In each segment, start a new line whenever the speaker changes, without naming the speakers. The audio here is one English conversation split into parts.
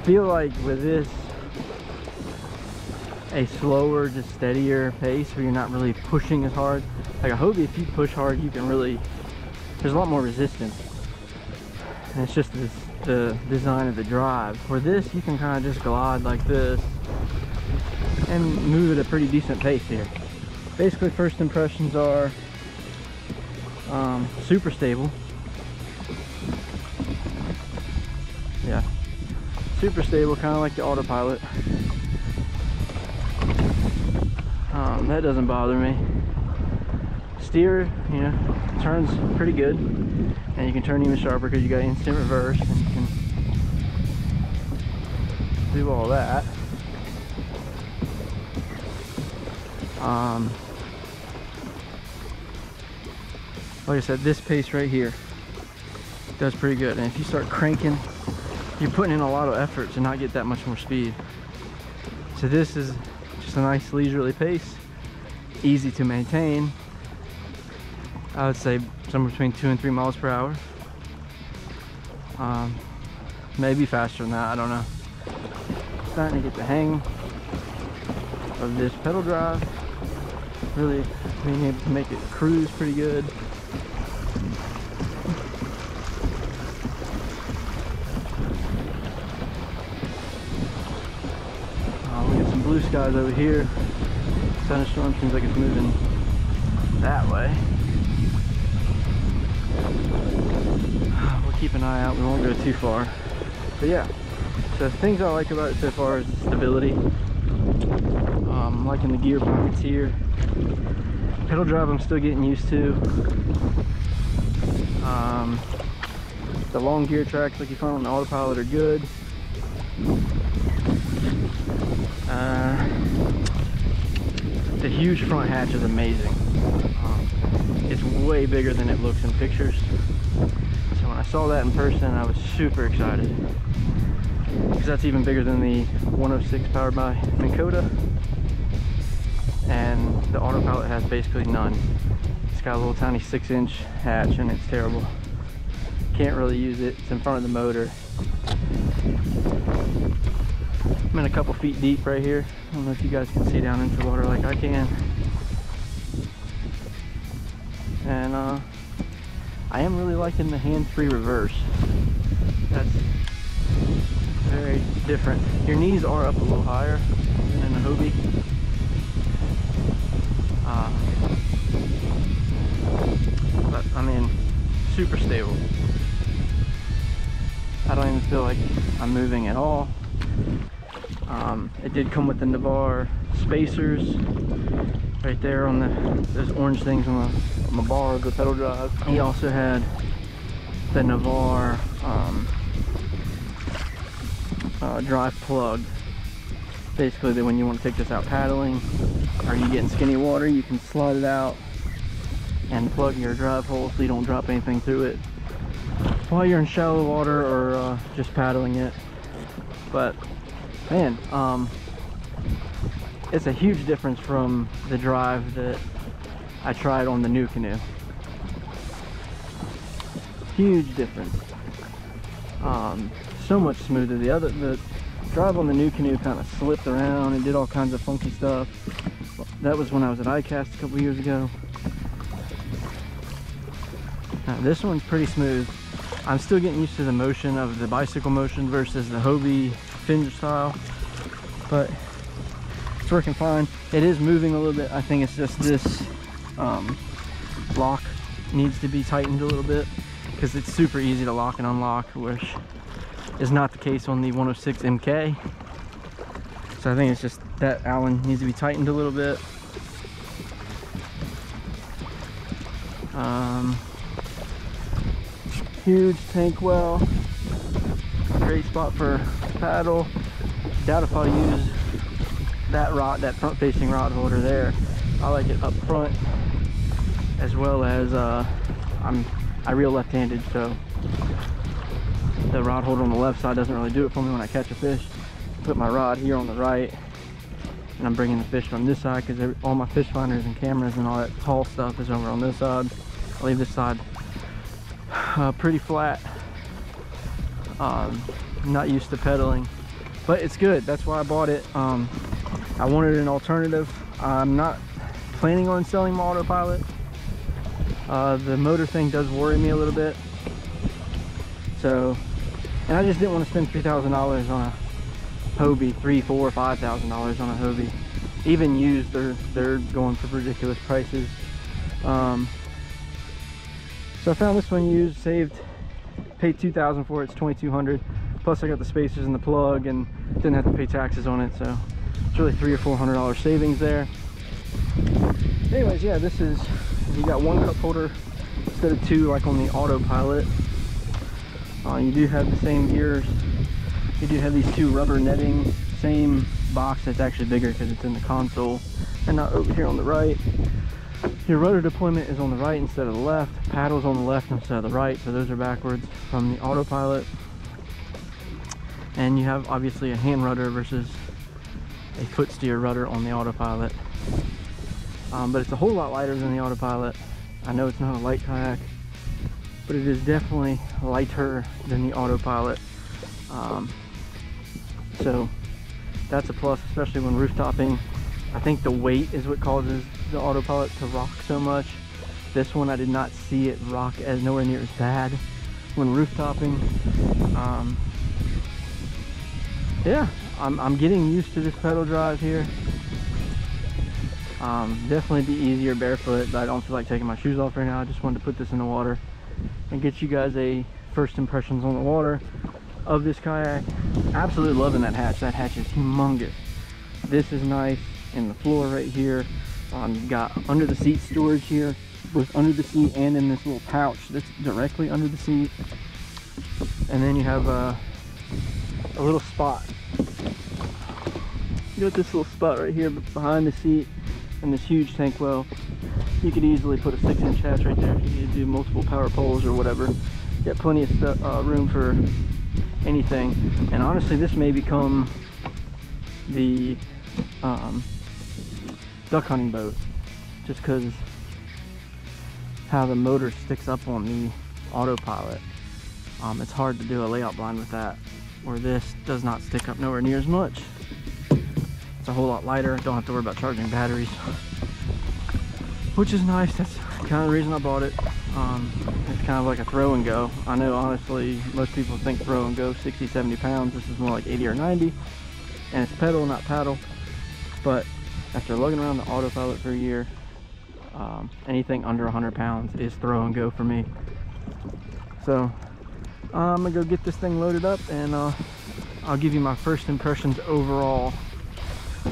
feel like with this, a slower, just steadier pace where you're not really pushing as hard. Like a Hobie, if you push hard, you can really, there's a lot more resistance. And it's just the design of the drive. For this, you can kind of just glide like this and move at a pretty decent pace here. Basically, first impressions are super stable. Yeah, super stable, kind of like the autopilot. That doesn't bother me. Steer, you know, turns pretty good, and you can turn even sharper because you got instant reverse, and you can do all that. Like I said, this pace right here does pretty good, and if you start cranking, you're putting in a lot of effort to not get that much more speed. So this is just a nice leisurely pace, easy to maintain. I would say somewhere between 2 and 3 miles per hour. Maybe faster than that, I don't know. Starting to get the hang of this pedal drive. Really being able to make it cruise pretty good. We got some blue skies over here. Thunderstorm seems like it's moving that way. We'll keep an eye out, we won't go too far. But yeah, so things I like about it so far is the stability. I'm liking the gear pockets here. Pedal drive I'm still getting used to. The long gear tracks like you find on the autopilot are good. The huge front hatch is amazing. It's way bigger than it looks in pictures. So when I saw that in person, I was super excited. Because that's even bigger than the 106 powered by Minn Kota. And the autopilot has basically none. It's got a little tiny 6-inch hatch and it's terrible. Can't really use it. It's in front of the motor. I'm in a couple feet deep right here. I don't know if you guys can see down into the water like I can. And I am really liking the hands-free reverse. That's very different. Your knees are up a little higher than in a Hobie. But I mean, super stable. I don't even feel like I'm moving at all. It did come with the Navarre spacers right there on those orange things on the bar of the pedal drive. He also had the Navarre drive plug. Basically, that when you want to take this out paddling, or you get in skinny water, you can slide it out and plug your drive hole so you don't drop anything through it while you're in shallow water or just paddling it. But man, it's a huge difference from the drive that I tried on the NuCanoe. Huge difference. So much smoother. The drive on the NuCanoe kind of slipped around and did all kinds of funky stuff. That was when I was at ICAST a couple years ago. Now, this one's pretty smooth. I'm still getting used to the motion of the bicycle motion versus the Hobie fin style, but it's working fine. It is moving a little bit. I think it's just this lock needs to be tightened a little bit because it's super easy to lock and unlock, which is not the case on the 106 MK. So I think it's just that Allen needs to be tightened a little bit. Huge tank well, great spot for paddle. Doubt if I'll use that rod, that front facing rod holder there. I like it up front, as well as I reel left-handed, so the rod holder on the left side doesn't really do it for me when I catch a fish. Put my rod here on the right, and I'm bringing the fish on this side because all my fish finders and cameras and all that tall stuff is over on this side. I leave this side pretty flat. I'm not used to pedaling but it's good. That's why I bought it. I wanted an alternative. I'm not planning on selling my autopilot. The motor thing does worry me a little bit. So, and I just didn't want to spend $3,000 on a Hobie, $3,000, $4,000, $5,000 on a Hobie. Even used, they're going for ridiculous prices. So I found this one used, paid $2,000 for it. It's $2,200. Plus I got the spacers and the plug, and didn't have to pay taxes on it. So it's really $300 or $400 savings there. Anyways, yeah, this is, you got one cup holder instead of two like on the autopilot. You do have the same gears. You do have these two rubber netting, same box. That's actually bigger because it's in the console and not over here on the right. Your rotor deployment is on the right instead of the left. Paddles on the left instead of the right, so those are backwards from the autopilot. And you have obviously a hand rudder versus a foot steer rudder on the autopilot. But it's a whole lot lighter than the autopilot. I know it's not a light kayak, but it is definitely lighter than the autopilot. So that's a plus, especially when roof-topping. I think the weight is what causes the autopilot to rock so much. This one I did not see it rock as nowhere near as bad when roof-topping. Yeah, I'm getting used to this pedal drive here. Definitely be easier barefoot, but I don't feel like taking my shoes off right now. I just wanted to put this in the water and get you guys a first impressions on the water of this kayak. Absolutely loving that hatch. That hatch is humongous. This is nice in the floor right here. You've got under the seat storage here, both under the seat and in this little pouch that's directly under the seat. And then you have a little spot. You got this little spot right here behind the seat and this huge tank well. You could easily put a 6-inch hatch right there if you need to do multiple power poles or whatever. You got plenty of room for anything. And honestly, this may become the duck hunting boat, just because how the motor sticks up on the autopilot. It's hard to do a layout blind with that, where this does not stick up nowhere near as much. It's a whole lot lighter. Don't have to worry about charging batteries, which is nice. That's kind of the reason I bought it. It's kind of like a throw and go. I know honestly most people think throw and go 60, 70 pounds. This is more like 80 or 90, and it's pedal, not paddle. But after lugging around the autopilot for a year, anything under 100 pounds is throw and go for me. So I'm gonna go get this thing loaded up, and I'll give you my first impressions overall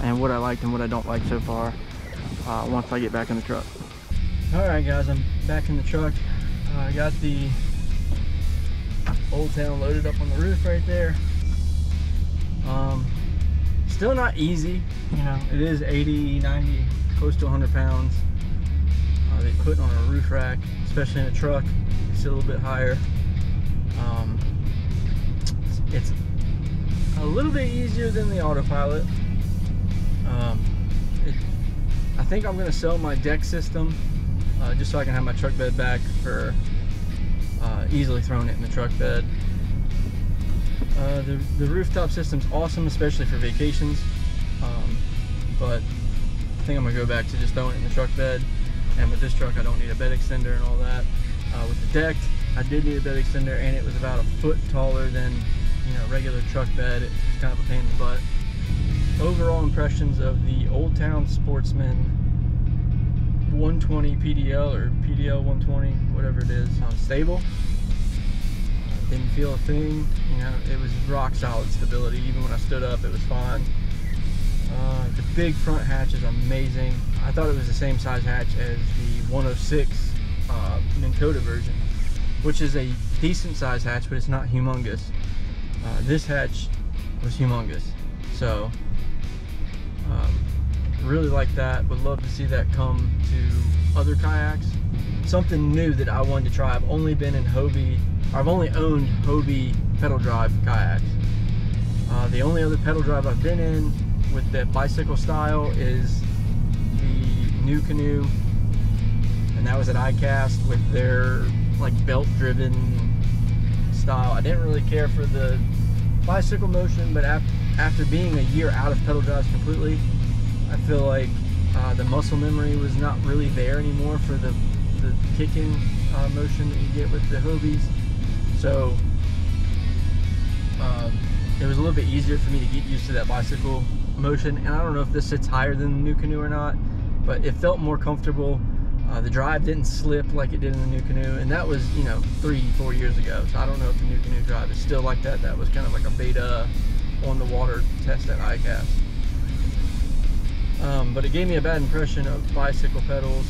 and what I liked and what I don't like so far once I get back in the truck. All right guys, I'm back in the truck. I got the Old Town loaded up on the roof right there. Still not easy, you know. It is 80, 90, close to 100 pounds. They put on a roof rack, especially in a truck. It's a little bit higher. It's a little bit easier than the autopilot. I think I'm gonna sell my deck system just so I can have my truck bed back for easily throwing it in the truck bed. The rooftop system's awesome, especially for vacations, but I think I'm gonna go back to just throwing it in the truck bed. And with this truck, I don't need a bed extender and all that. With the deck, I did need a bed extender, and it was about a foot taller than, you know, regular truck bed. It's kind of a pain in the butt. Overall impressions of the Old Town Sportsman 120 PDL or PDL 120, whatever it is, stable. Didn't feel a thing, you know. It was rock solid stability. Even when I stood up, it was fine. The big front hatch is amazing. I thought it was the same size hatch as the 106 Minn Kota version, which is a decent size hatch, but it's not humongous. This hatch was humongous, so really like that. Would love to see that come to other kayaks. Something new that I wanted to try. I've only been in Hobie, I've only owned Hobie pedal drive kayaks. The only other pedal drive I've been in with that bicycle style is the New Canoe, and that was at iCast with their like belt driven style. I didn't really care for the bicycle motion, but after being a year out of pedal drives completely, I feel like the muscle memory was not really there anymore for the kicking motion that you get with the Hobies. So it was a little bit easier for me to get used to that bicycle motion. And I don't know if this sits higher than the NuCanoe or not, but it felt more comfortable. The drive didn't slip like it did in the NuCanoe, and that was, you know, 3-4 years ago. So I don't know if the NuCanoe drive is still like that. That was kind of like a beta on the water test at ICAST. But it gave me a bad impression of bicycle pedals.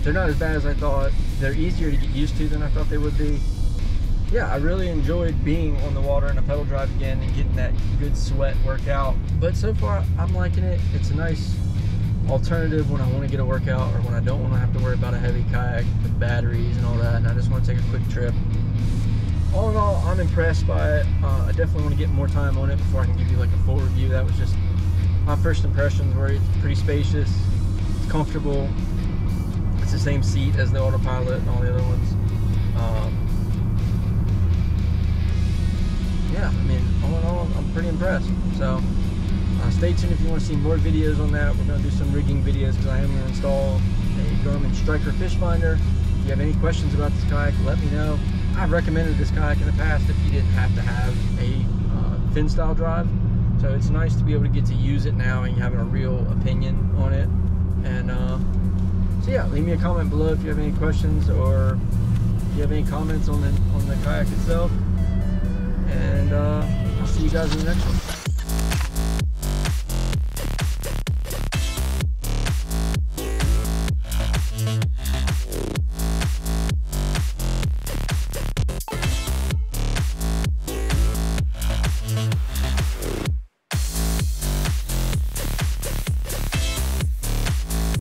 They're not as bad as I thought. They're easier to get used to than I thought they would be. Yeah, I really enjoyed being on the water in a pedal drive again and getting that good sweat workout. But so far, I'm liking it. It's a nice alternative when I want to get a workout or when I don't want to have to worry about a heavy kayak with batteries and all that, and I just want to take a quick trip. All in all, I'm impressed by it. I definitely want to get more time on it before I can give you like a full review. That was just my first impressions, where it's pretty spacious, it's comfortable, it's the same seat as the Autopilot and all the other ones. Yeah, I mean, all in all, I'm pretty impressed. So stay tuned if you want to see more videos on that. We're going to do some rigging videos because I am going to install a Garmin Striker fish finder. If you have any questions about this kayak, let me know. I've recommended this kayak in the past if you didn't have to have a fin style drive. So it's nice to be able to get to use it now and having a real opinion on it. And so yeah, leave me a comment below if you have any questions or if you have any comments on the kayak itself. And I'll see you guys in the next one.